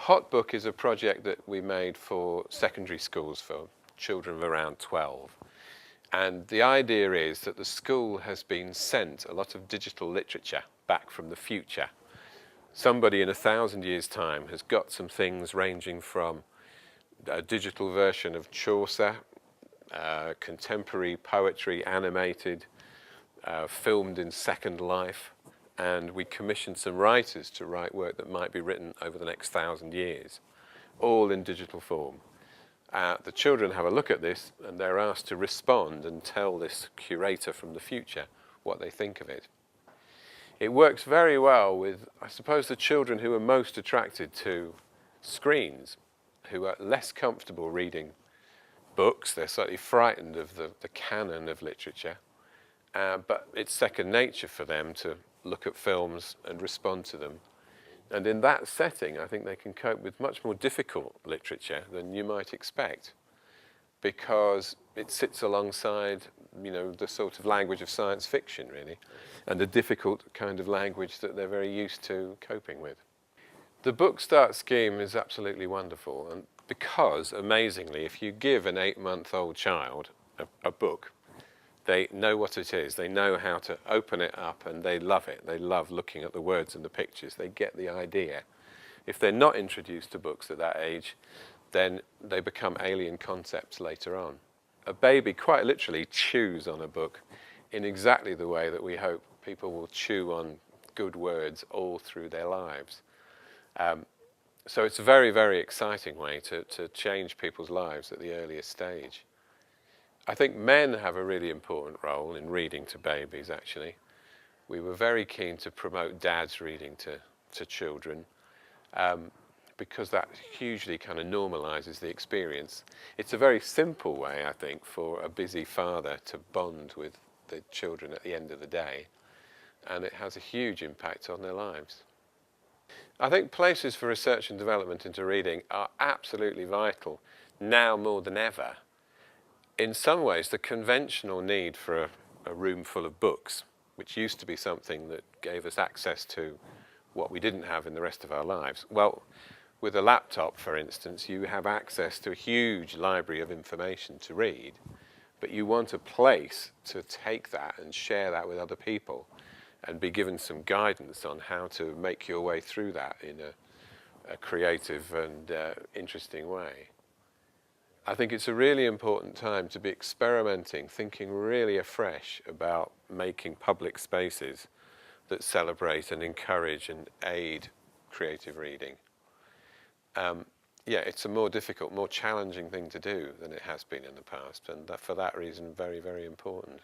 Hot Book is a project that we made for secondary schools for children of around 12. And the idea is that the school has been sent a lot of digital literature back from the future. Somebody in 1,000 years' time has got some things ranging from a digital version of Chaucer, contemporary poetry, animated, filmed in Second Life, and we commissioned some writers to write work that might be written over the next 1,000 years, all in digital form. The children have a look at this and they're asked to respond and tell this curator from the future what they think of it. It works very well with, I suppose, the children who are most attracted to screens, who are less comfortable reading books. They're slightly frightened of the canon of literature, but it's second nature for them to look at films and respond to them. And in that setting, I think they can cope with much more difficult literature than you might expect, because it sits alongside, the sort of language of science fiction, really, and a difficult kind of language that they're very used to coping with. The Book Start scheme is absolutely wonderful, and because, amazingly, if you give an 8-month-old child a book, they know what it is, they know how to open it up, and they love it. They love looking at the words and the pictures. They get the idea. If they're not introduced to books at that age, then they become alien concepts later on. A baby quite literally chews on a book in exactly the way that we hope people will chew on good words all through their lives. So it's a very, very exciting way to change people's lives at the earliest stage. I think men have a really important role in reading to babies, actually. We were very keen to promote dads reading to children, because that hugely kind of normalizes the experience. It's a very simple way, I think, for a busy father to bond with the children at the end of the day, and it has a huge impact on their lives. I think places for research and development into reading are absolutely vital, now more than ever. In some ways, the conventional need for a room full of books, which used to be something that gave us access to what we didn't have in the rest of our lives. Well, with a laptop, for instance, you have access to a huge library of information to read, but you want a place to take that and share that with other people and be given some guidance on how to make your way through that in a creative and interesting way. I think it's a really important time to be experimenting, thinking really afresh about making public spaces that celebrate and encourage and aid creative reading. It's a more difficult, more challenging thing to do than it has been in the past, and for that reason, very, very important.